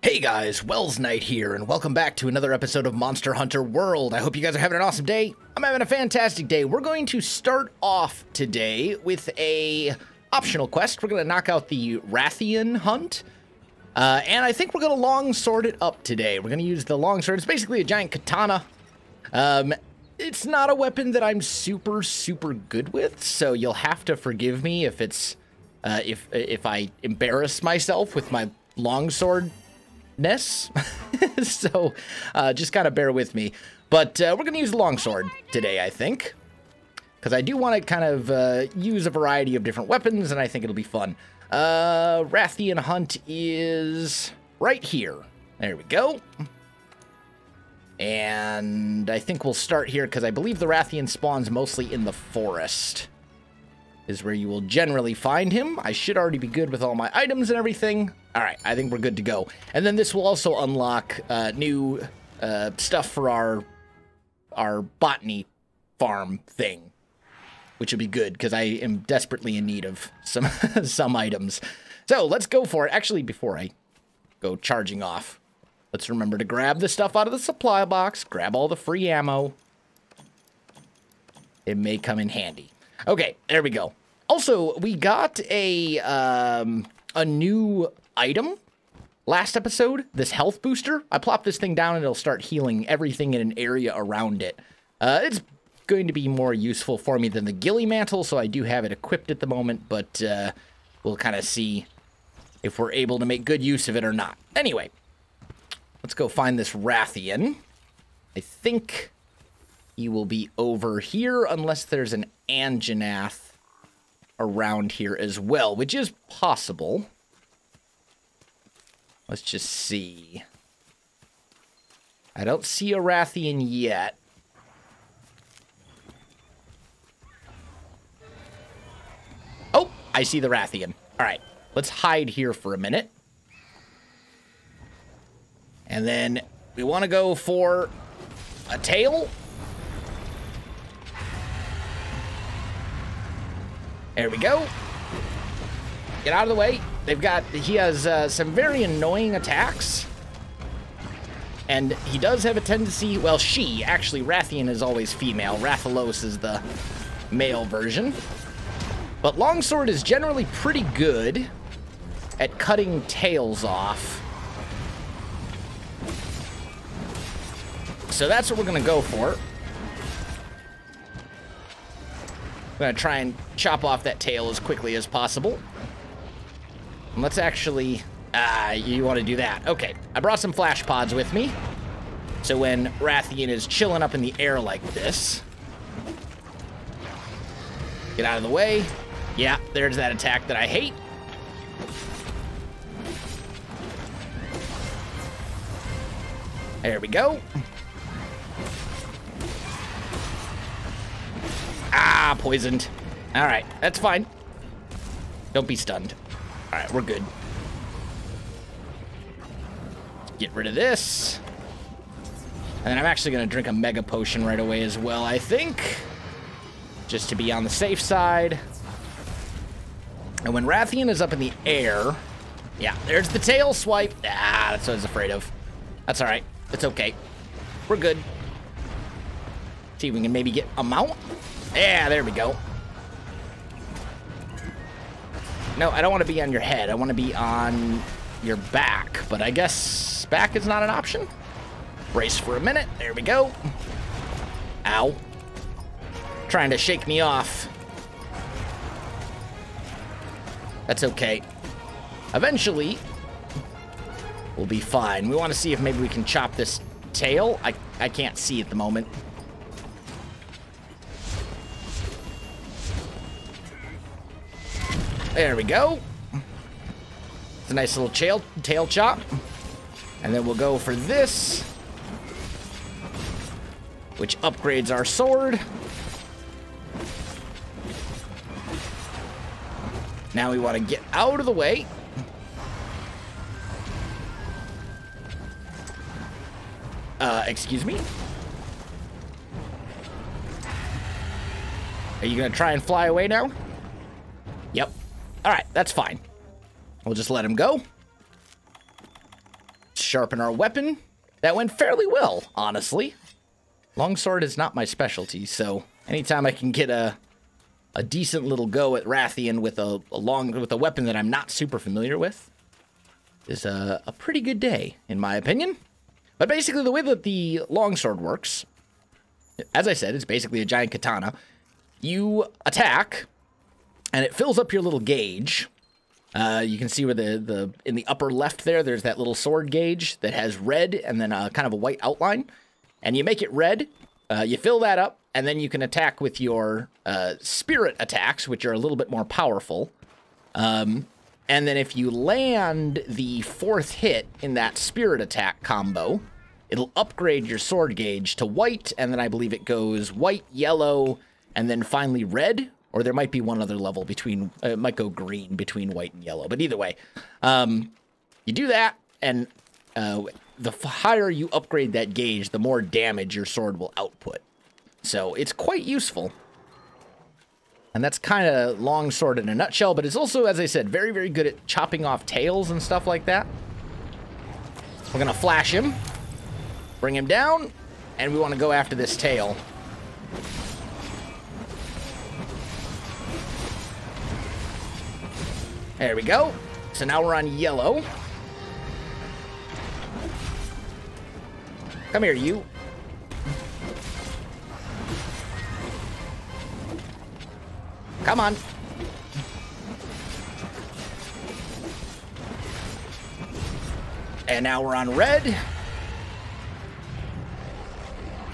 Hey guys, Wels Knight here, and welcome back to another episode of Monster Hunter World. I hope you guys are having an awesome day. I'm having a fantastic day. We're going to start off today with a optional quest. We're going to knock out the Ratheon hunt, and I think we're going to longsword it up today. We're going to use the longsword. It's basically a giant katana. It's not a weapon that I'm super good with, so you'll have to forgive me if it's if I embarrass myself with my longsword. So just kind of bear with me, but we're gonna use the longsword today, I think, because I do want to kind of use a variety of different weapons, and I think it'll be fun. Ratheon hunt is right here. There we go. And I think we'll start here because I believe the Ratheon spawns mostly in the forest is where you will generally find him. I should already be good with all my items and everything. All right, I think we're good to go. And then this will also unlock new stuff for our botany farm thing, which will be good because I am desperately in need of some some items. So let's go for it. Actually, before I go charging off, let's remember to grab the stuff out of the supply box, grab all the free ammo. It may come in handy. Okay, there we go. Also, we got a new item last episode, this health booster. I plop this thing down and it'll start healing everything in an area around it. It's going to be more useful for me than the ghillie mantle, so I do have it equipped at the moment, but we'll kind of see if we're able to make good use of it or not. Anyway, let's go find this Ratheon. I think he will be over here unless there's an Anjanath around here as well, which is possible. Let's just see. I don't see a Ratheon yet. Oh, I see the Ratheon. All right, let's hide here for a minute. And then we want to go for a tail. There we go. Get out of the way. He has some very annoying attacks. And he does have a tendency, well, actually, Ratheon is always female. Rathalos is the male version. But longsword is generally pretty good at cutting tails off. So that's what we're going to go for. I'm going to try and chop off that tail as quickly as possible. And let's actually... you want to do that. Okay, I brought some flash pods with me. So when Ratheon is chilling up in the air like this... Get out of the way. Yeah, there's that attack that I hate. There we go. Ah, poisoned. All right, that's fine. Don't be stunned. All right, we're good. Get rid of this. And then I'm actually going to drink a mega potion right away as well, I think. Just to be on the safe side. And when Ratheon is up in the air... Yeah, there's the tail swipe. Ah, that's what I was afraid of. That's all right. It's okay. We're good. See if we can maybe get a mount. Yeah, there we go. No, I don't want to be on your head. I want to be on your back. But I guess back is not an option. Brace for a minute. There we go. Ow. Trying to shake me off. That's okay. Eventually, we'll be fine. We want to see if maybe we can chop this tail. I can't see at the moment. There we go. It's a nice little tail chop. And then we'll go for this, which upgrades our sword. Now we want to get out of the way. Excuse me? Are you going to try and fly away now? Yep. All right, that's fine. We'll just let him go. sharpen our weapon. That went fairly well, honestly. Longsword is not my specialty, so anytime I can get a decent little go at Ratheon with a weapon that I'm not super familiar with is a pretty good day, in my opinion. But basically, the way that the longsword works, as I said, it's basically a giant katana. You attack, and it fills up your little gauge. You can see where in the upper left there's that little sword gauge that has red and then kind of a white outline. And you make it red, you fill that up, and then you can attack with your spirit attacks, which are a little bit more powerful. And then if you land the 4th hit in that spirit attack combo, it'll upgrade your sword gauge to white, and then I believe it goes white, yellow, and then finally red. Or there might be one other level between, it might go green between white and yellow. But either way, you do that, and the higher you upgrade that gauge, the more damage your sword will output. So it's quite useful. And that's kind of longsword in a nutshell, but it's also, as I said, very, very good at chopping off tails and stuff like that. We're going to flash him, bring him down, and we want to go after this tail. There we go. So now we're on yellow. Come here, you. Come on. And now we're on red.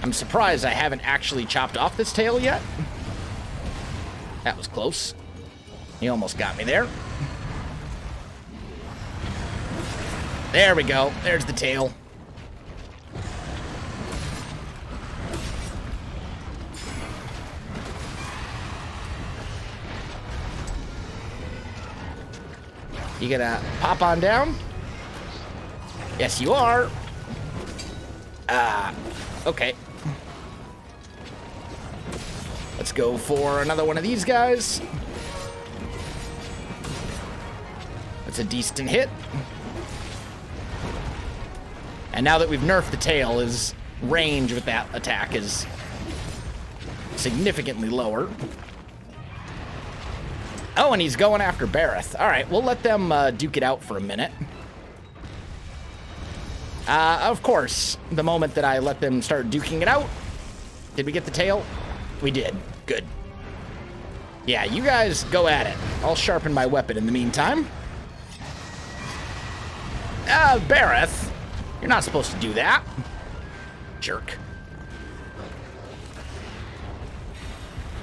I'm surprised I haven't actually chopped off this tail yet. That was close. He almost got me there. There we go. There's the tail. You gonna pop on down? Yes, you are. Okay. Let's go for another one of these guys. That's a decent hit. And now that we've nerfed the tail, his range with that attack is significantly lower. Oh, and he's going after Bareth. All right, we'll let them duke it out for a minute. Of course, the moment that I let them start duking it out, did we get the tail? We did. Good. Yeah, you guys go at it. I'll sharpen my weapon in the meantime. Bareth, you're not supposed to do that. Jerk.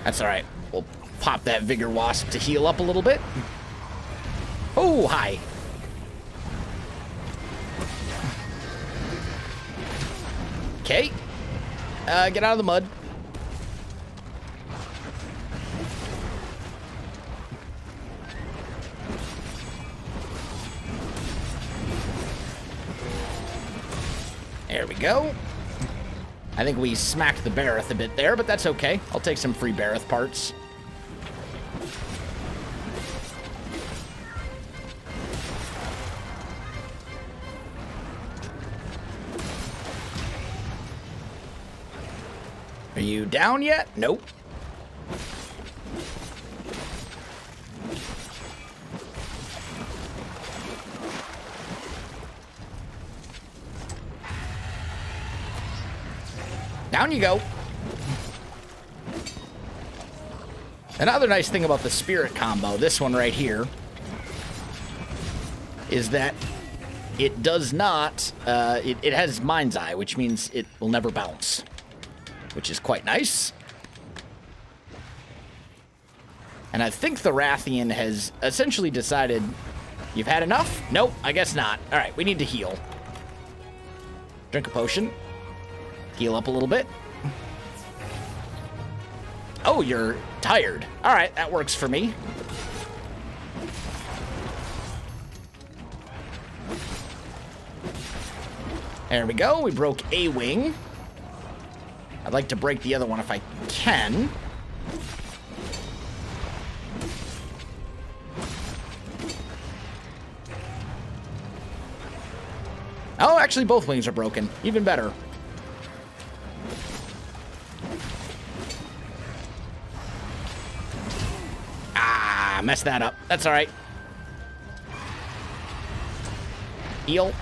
That's all right. We'll pop that Vigor Wasp to heal up a little bit. Oh, hi. Okay. Get out of the mud. There we go. I think we smacked the Bareth a bit there, but that's okay. I'll take some free Bareth parts. Are you down yet? Nope. Down you go. Another nice thing about the spirit combo, this one right here, is that it does not, it has Mind's Eye, which means it will never bounce, which is quite nice. And I think the Ratheon has essentially decided, you've had enough? Nope, I guess not. All right, we need to heal. Drink a potion. Heal up a little bit. Oh, you're tired. All right, that works for me. There we go. We broke a wing. I'd like to break the other one if I can. Oh, actually, both wings are broken. Even better. Ah, messed that up. That's all right. Heal.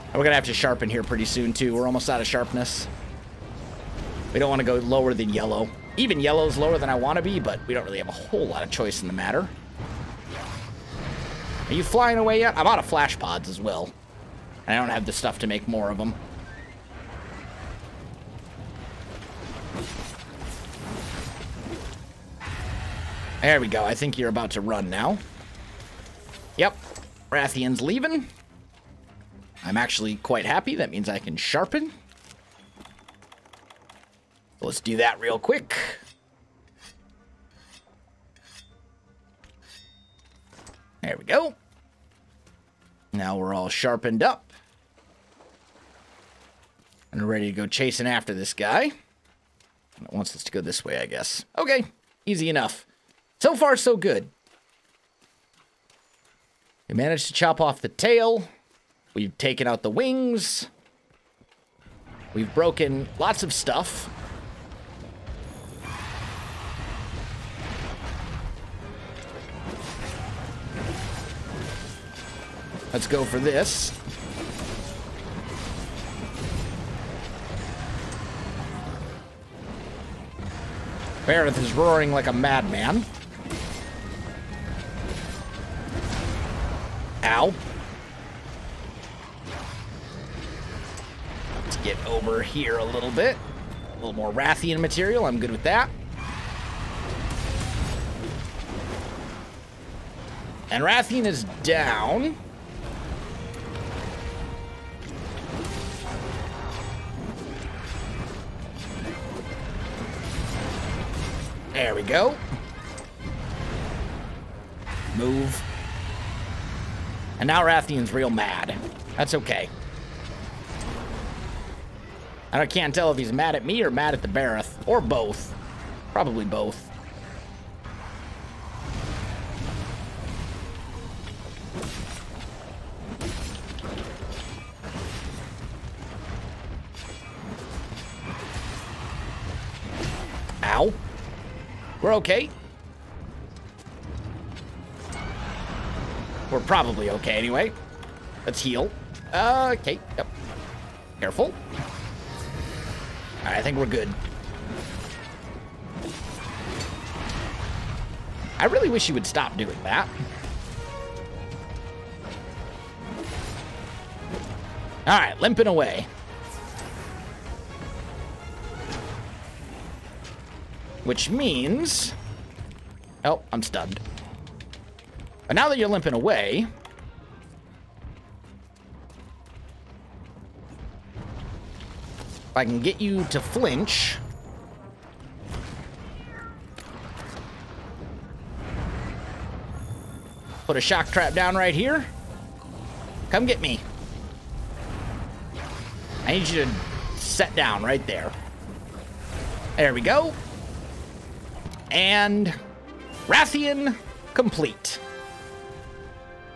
We're going to have to sharpen here pretty soon, too. We're almost out of sharpness. We don't want to go lower than yellow. Even yellow is lower than I want to be, but we don't really have a whole lot of choice in the matter. Are you flying away yet? I'm out of flash pods as well. And I don't have the stuff to make more of them. There we go. I think you're about to run now. Yep. Ratheon's leaving. I'm actually quite happy. That means I can sharpen. Let's do that real quick. There we go. Now we're all sharpened up. And ready to go chasing after this guy. It wants us to go this way, I guess. Okay, easy enough. So far, so good. We managed to chop off the tail. We've taken out the wings. We've broken lots of stuff. Let's go for this. Meredith is roaring like a madman. Ow. Let's get over here a little bit. A little more Ratheon material. I'm good with that. And Ratheon is down. There we go. Move. And now Ratheon's real mad. That's okay. I can't tell if he's mad at me or mad at the Bareth. Or both. Probably both. Ow. We're okay. We're probably okay anyway. Let's heal. Okay, yep. Careful. Alright, I think we're good. I really wish you would stop doing that. Alright, limping away. Which means... Oh, I'm stunned. But now that you're limping away... If I can get you to flinch... Put a shock trap down right here. Come get me. I need you to set down right there. There we go. And Ratheon complete.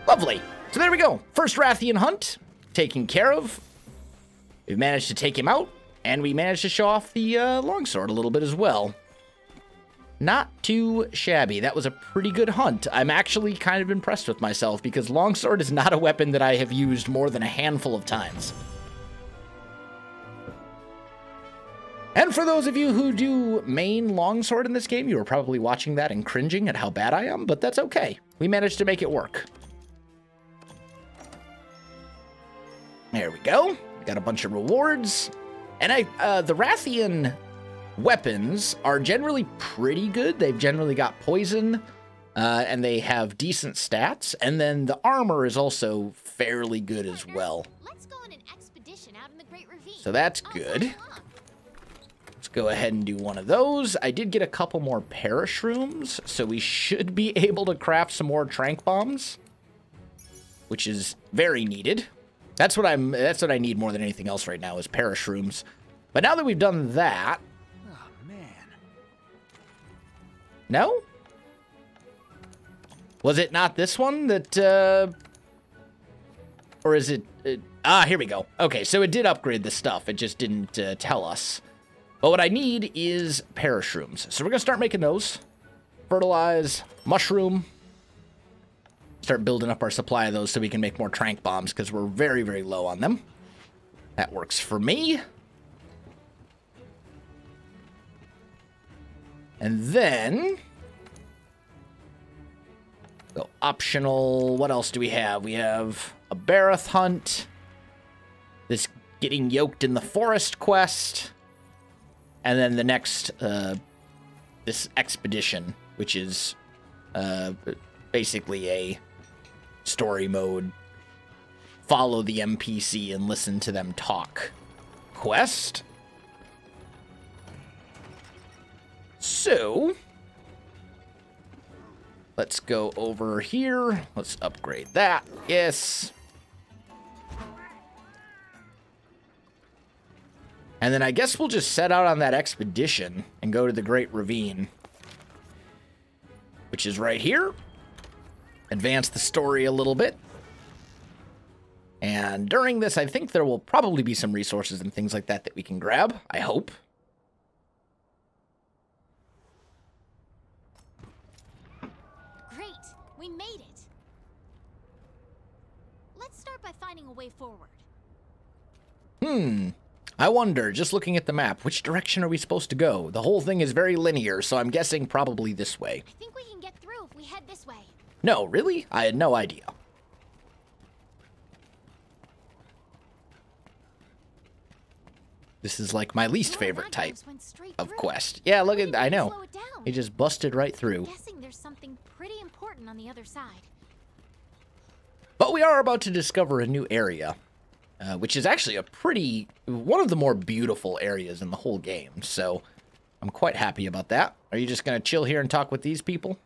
Lovely. So there we go. First Ratheon hunt taken care of. We've managed to take him out, and we managed to show off the longsword a little bit as well. Not too shabby. That was a pretty good hunt. I'm actually kind of impressed with myself because longsword is not a weapon that I have used more than a handful of times. And for those of you who do main longsword in this game, you are probably watching that and cringing at how bad I am, but that's okay. We managed to make it work. There we go. We got a bunch of rewards. And the Ratheon weapons are generally pretty good. They've generally got poison, and they have decent stats. And then the armor is also fairly good as well. Let's go on an expedition out in the Great Ravine. So that's good. Let's go ahead and do one of those. I did get a couple more perish rooms, so we should be able to craft some more trank bombs, which is very needed. That's what I need more than anything else right now is perish rooms. But now that we've done that, oh man. No? Was it not this one that Or is it... here we go. Okay, so it did upgrade the stuff. It just didn't tell us. But what I need is parashrooms. So we're going to start making those. Fertilize, mushroom. Start building up our supply of those so we can make more trank bombs because we're very, very low on them. That works for me. And then... go optional. What else do we have? We have a Barroth hunt. This getting yoked in the forest quest. And then the next, this expedition, which is basically a story mode. Follow the NPC and listen to them talk quest. So, let's go over here. Let's upgrade that. Yes. And then I guess we'll just set out on that expedition and go to the Great Ravine, which is right here. Advance the story a little bit. And during this, I think there will probably be some resources and things like that that we can grab. I hope. Great, we made it. Let's start by finding a way forward. I wonder, just looking at the map, which direction are we supposed to go? The whole thing is very linear, so I'm guessing probably this way. I think we can get through if we head this way. No, really? I had no idea. This is like my least favorite type of quest. Yeah, look at, I know. He just busted right through. I'm guessing there's something pretty important on the other side. But we are about to discover a new area. Which is actually one of the more beautiful areas in the whole game, so I'm quite happy about that. Are you just going to chill here and talk with these people?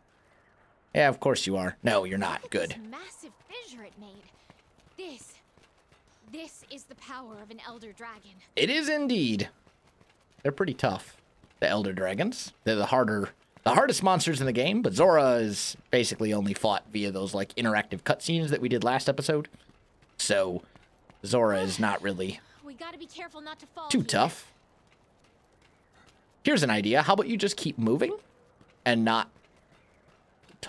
Yeah, of course you are. No, you're not. Good. This massive fissure it made. This is the power of an elder dragon. It is indeed. They're pretty tough, the elder dragons. They're the hardest monsters in the game, but Zora is basically only fought via those like interactive cutscenes that we did last episode. So Zora is not really we gotta be careful not to fall too tough. Here's an idea. How about you just keep moving and not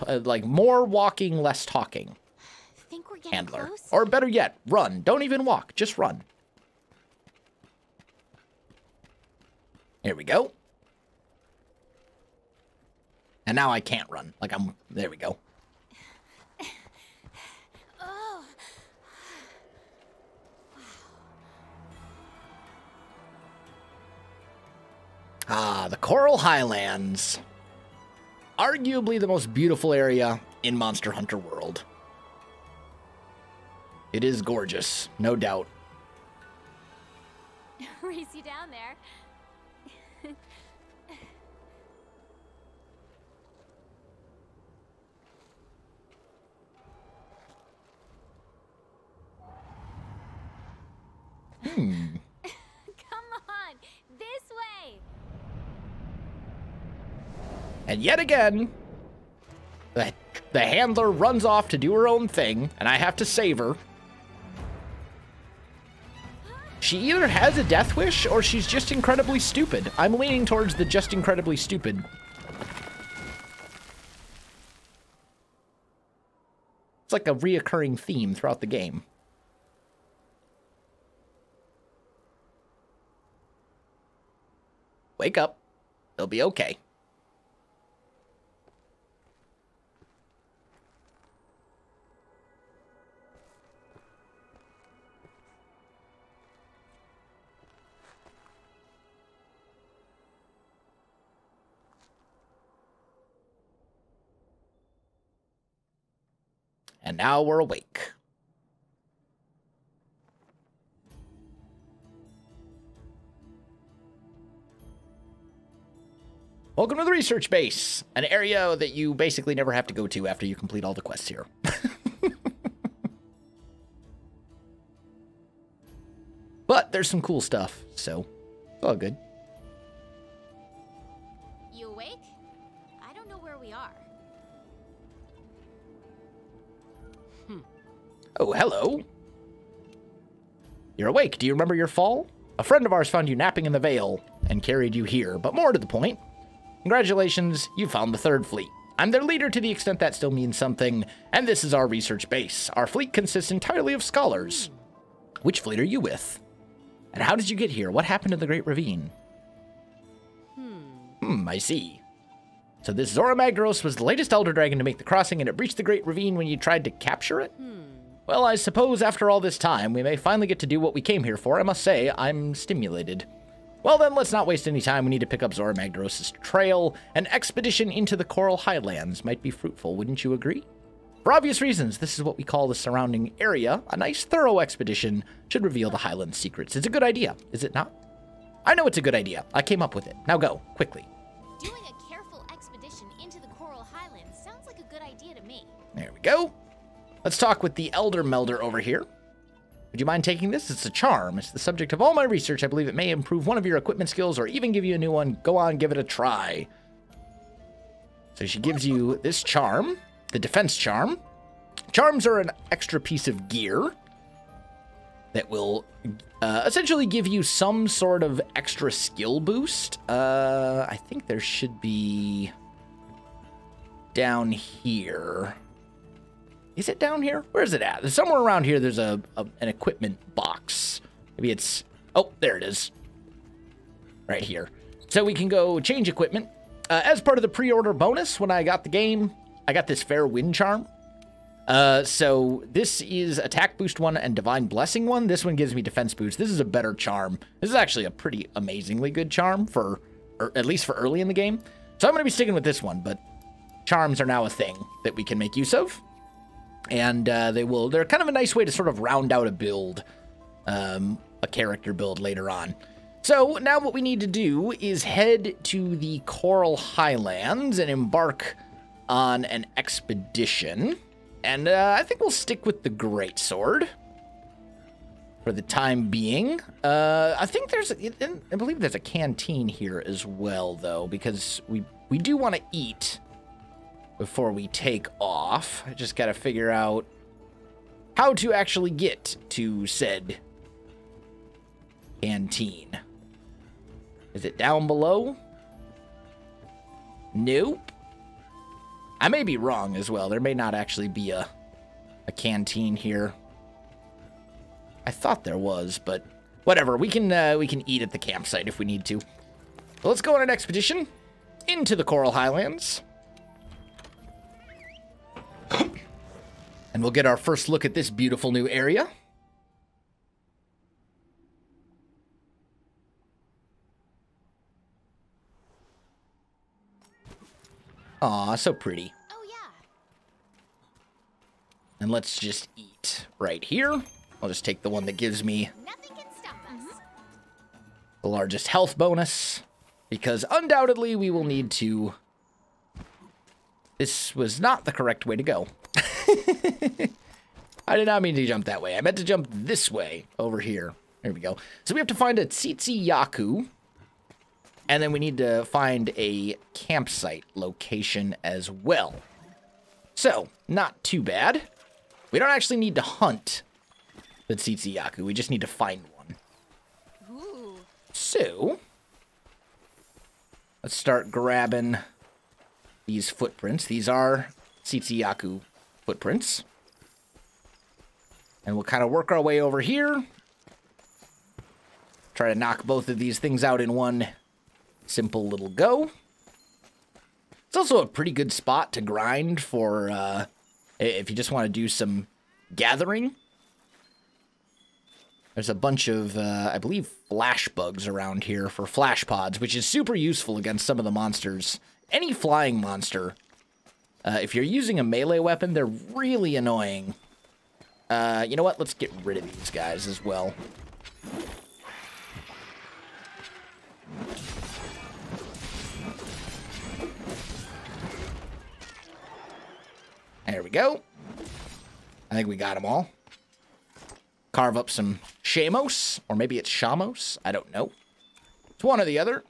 like more walking, less talking. Think we're getting Handler. close? Or better yet, run. Don't even walk. Just run. Here we go. And now I can't run. Like there we go. Ah, the Coral Highlands. Arguably the most beautiful area in Monster Hunter World. It is gorgeous, no doubt. Race you down there. Come on, this way. And yet again, the handler runs off to do her own thing, and I have to save her. She either has a death wish, or she's just incredibly stupid. I'm leaning towards the just incredibly stupid. It's like a reoccurring theme throughout the game. Wake up. It'll be okay. And now we're awake. Welcome to the research base, an area that you basically never have to go to after you complete all the quests here. But there's some cool stuff, so it's all good. You awake? I don't know where we are. Oh, hello. You're awake. Do you remember your fall? A friend of ours found you napping in the Vale and carried you here. But more to the point, congratulations, you found the third fleet. I'm their leader to the extent that still means something, and this is our research base. Our fleet consists entirely of scholars. Which fleet are you with? And how did you get here? What happened to the Great Ravine? I see. So this Zora Magdaros was the latest Elder Dragon to make the crossing, and it breached the Great Ravine when you tried to capture it? Well, I suppose after all this time, we may finally get to do what we came here for. I must say, I'm stimulated. Well then, let's not waste any time. We need to pick up Zora Magdaros' trail. An expedition into the Coral Highlands might be fruitful, wouldn't you agree? For obvious reasons, this is what we call the surrounding area. A nice, thorough expedition should reveal the Highlands' secrets. It's a good idea, is it not? I know it's a good idea. I came up with it. Now go, quickly. Doing a careful expedition into the Coral Highlands sounds like a good idea to me. There we go. Let's talk with the Elder Melder over here. Would you mind taking this? It's a charm. It's the subject of all my research. I believe it may improve one of your equipment skills or even give you a new one. Go on, give it a try. So she gives you this charm, the defense charm. Charms are an extra piece of gear that will essentially give you some sort of extra skill boost. I think there should be down here. Is it down here? Where is it at? Somewhere around here there's an equipment box. Maybe it's... Oh, there it is. Right here. So we can go change equipment. As part of the pre-order bonus, when I got the game, I got this Fair Wind Charm. So this is attack boost 1 and divine blessing 1. This one gives me defense boost. This is a better charm. This is actually a pretty amazingly good charm for, or at least for early in the game. So I'm going to be sticking with this one, but charms are now a thing that we can make use of. And they're kind of a nice way to sort of round out a build, a character build later on. So now what we need to do is head to the Coral Highlands and embark on an expedition. And I think we'll stick with the greatsword for the time being. I think I believe there's a canteen here as well, though, because we do want to eat before we take off. I just got to figure out how to actually get to said canteen. Is it down below? Nope. I may be wrong as well. There may not actually be a canteen here. I thought there was, but whatever. We can eat at the campsite if we need to. So let's go on an expedition into the Coral Highlands. And we'll get our first look at this beautiful new area. Aw, so pretty. Oh, yeah. And let's just eat right here. I'll just take the one that gives me Nothing can stop us. the largest health bonus, because undoubtedly we will need to... This was not the correct way to go. I did not mean to jump that way. I meant to jump this way over here. There we go. So we have to find a Tsitsi Yaku. And then we need to find a campsite location as well. So, not too bad. We don't actually need to hunt the Tsitsi Yaku. We just need to find one. Ooh. So, let's start grabbing these footprints. These are Tsitsi Yaku footprints. And we'll kind of work our way over here. Try to knock both of these things out in one simple little go. It's also a pretty good spot to grind for if you just want to do some gathering. There's a bunch of, I believe, flash bugs around here for flash pods, which is super useful against some of the monsters. Any flying monster, if you're using a melee weapon, they're really annoying. You know what? Let's get rid of these guys as well. There we go. I think we got them all. Carve up some Shamos, or maybe it's Shamos. I don't know. It's one or the other.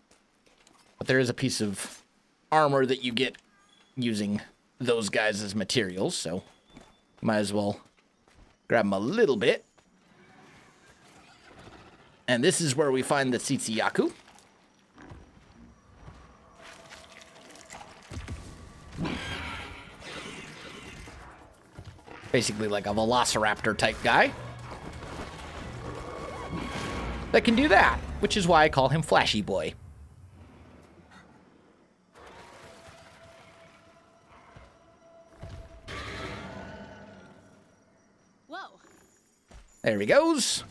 But there is a piece of armor that you get using those guys as materials, so might as well grab them a little bit. And this is where we find the Tsitsiyaku. Basically like a velociraptor type guy that can do that, which is why I call him Flashy Boy. Whoa. There he goes.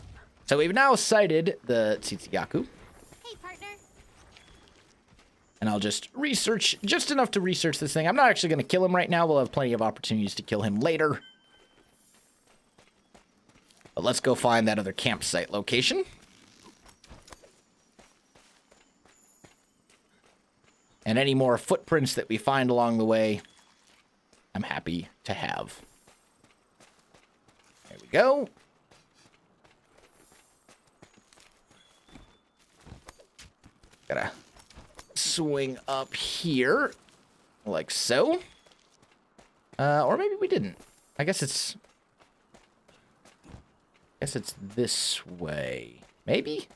So we've now sighted the Tsitsiyaku. Hey, partner. And I'll just research, just enough to research this thing. I'm not actually going to kill him right now. We'll have plenty of opportunities to kill him later. But let's go find that other campsite location. And any more footprints that we find along the way, I'm happy to have. There we go. Gotta swing up here, like so. Or maybe we didn't. I guess it's this way. Maybe?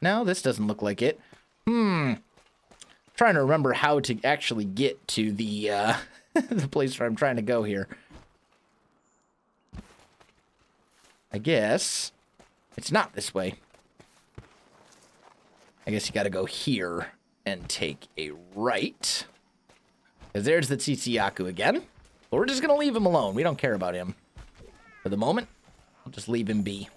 No, this doesn't look like it. Trying to remember how to actually get to the the place where I'm trying to go here. I guess it's not this way. I guess you gotta go here and take a right. Because there's the Tsitsiyaku again. But we're just gonna leave him alone. We don't care about him for the moment. I'll just leave him be.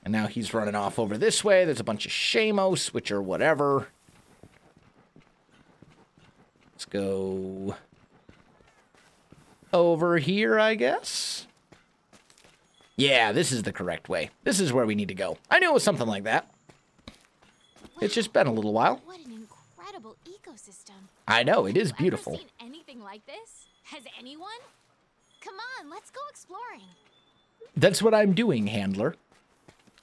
And now he's running off over this way. There's a bunch of Shamos, which are whatever. Let's go over here, I guess. Yeah, this is the correct way. This is where we need to go. I knew it was something like that. It's just been a little while. What an incredible ecosystem. I know, it is Have you beautiful. ever seen anything like this? Has anyone? Come on, let's go exploring. That's what I'm doing, Handler.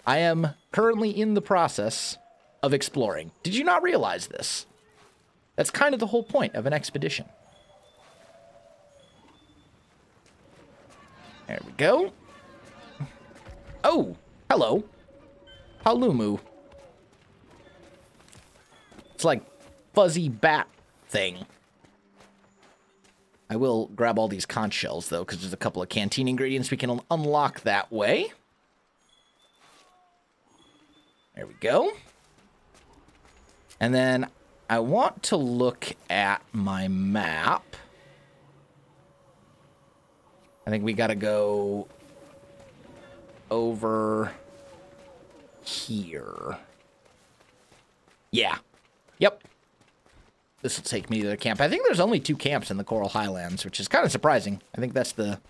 I am currently in the process of exploring. Did you not realize this? That's kind of the whole point of an expedition. There we go. Oh, hello. Palumu. It's like fuzzy bat thing. I will grab all these conch shells, though, because there's a couple of canteen ingredients we can unlock that way. There we go. And then I want to look at my map. I think we got to go over here. Yeah. Yep. This will take me to the camp. I think there's only 2 camps in the Coral Highlands, which is kind of surprising. I think that's the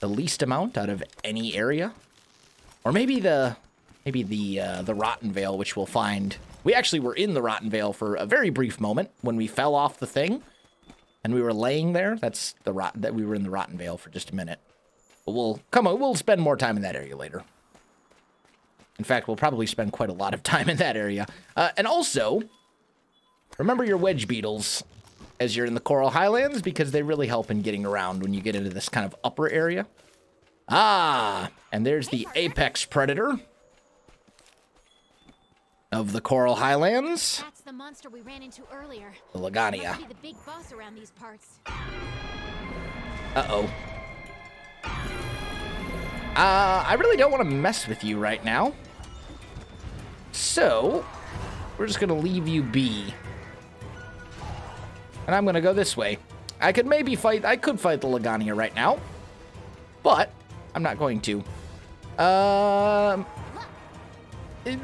least amount out of any area. Or maybe the Rotten Vale, which we'll find. We actually were in the Rotten Vale for a very brief moment when we fell off the thing. And we were laying there. That's that we were in the Rotten Vale for just a minute. But we'll spend more time in that area later. In fact, we'll probably spend quite a lot of time in that area. And also, remember your wedge beetles as you're in the Coral Highlands, because they really help in getting around when you get into this kind of upper area. Ah, and there's the apex predator of the Coral Highlands. That's the monster we ran into earlier. The Lagania. Must be the big boss around these parts. Uh-oh. I really don't want to mess with you right now. So, we're just going to leave you be. And I'm going to go this way. I could fight the Lagania right now. But, I'm not going to.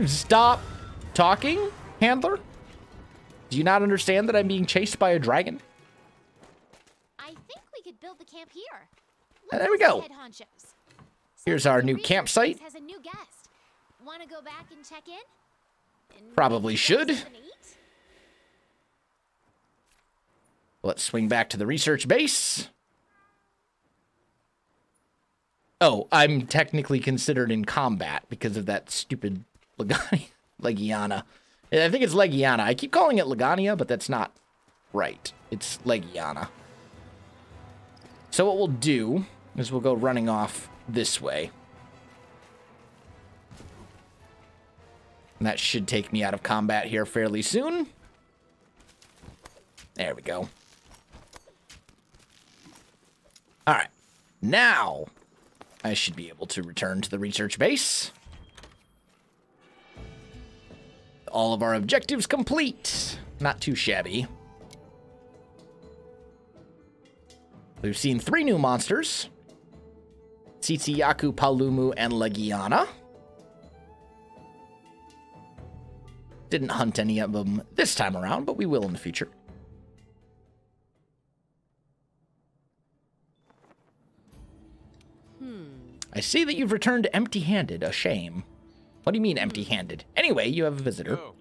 Stop talking, Handler? Do you not understand that I'm being chased by a dragon? I think we could build the camp here. And there we go. Head honchos. Here's our new campsite. Has a new guest. Want to go back and check in? And Probably maybe should. get something to eat? Let's swing back to the research base. Oh, I'm technically considered in combat because of that stupid Legiana. I think it's Legiana. I keep calling it Lagania, but that's not right. It's Legiana. So what we'll do is we'll go running off this way. And that should take me out of combat here fairly soon. There we go. All right. Now, I should be able to return to the research base. All of our objectives complete. Not too shabby. We've seen 3 new monsters. Tsitsiyaku, Palumu, and Legiana. Didn't hunt any of them this time around, but we will in the future. I see that you've returned empty-handed. A shame. What do you mean empty-handed? Anyway, you have a visitor. Oh.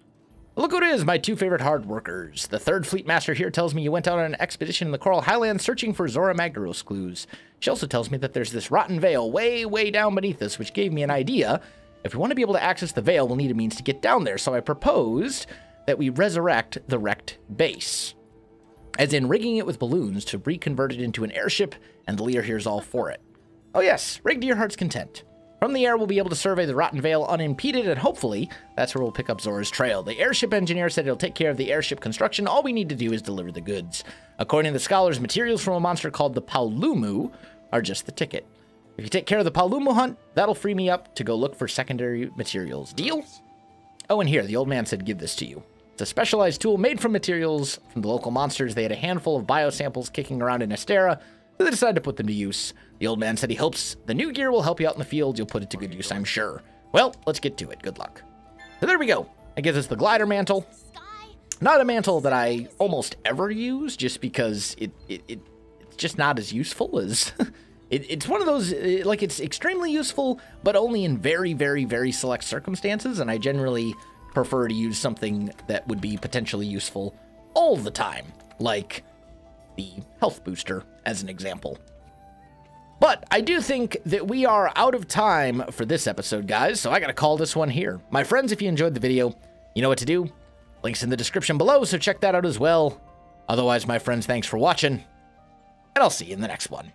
Look who it is, my 2 favorite hard workers. The 3rd Fleet Master here tells me you went out on an expedition in the Coral Highlands searching for Zora Magdaros clues. She also tells me that there's this rotten veil way, way down beneath us, which gave me an idea. If we want to be able to access the veil, we'll need a means to get down there, so I proposed that we resurrect the wrecked base. As in rigging it with balloons to reconvert it into an airship, and the leader here's all for it. Oh yes, rig to your heart's content. From the air, we'll be able to survey the rotten veil unimpeded, and hopefully, that's where we'll pick up Zora's trail. The airship engineer said he'll take care of the airship construction. All we need to do is deliver the goods. According to the scholars, materials from a monster called the Palumu are just the ticket. If you take care of the Palumu hunt, that'll free me up to go look for secondary materials. Deal? Oh, and here, the old man said give this to you. It's a specialized tool made from materials from the local monsters. They had a handful of biosamples kicking around in Astera, so they decided to put them to use. The old man said he hopes the new gear will help you out in the field. You'll put it to good use, I'm sure. Well, let's get to it. Good luck. So there we go. That gives us the glider mantle. Not a mantle that I almost ever use, just because it's just not as useful as... It's one of those, like, it's extremely useful, but only in very, very, very select circumstances, and I generally prefer to use something that would be potentially useful all the time, like the health booster, as an example. But I do think that we are out of time for this episode, guys, so I gotta call this one here. My friends, if you enjoyed the video, you know what to do. Links in the description below, so check that out as well. Otherwise, my friends, thanks for watching, and I'll see you in the next one.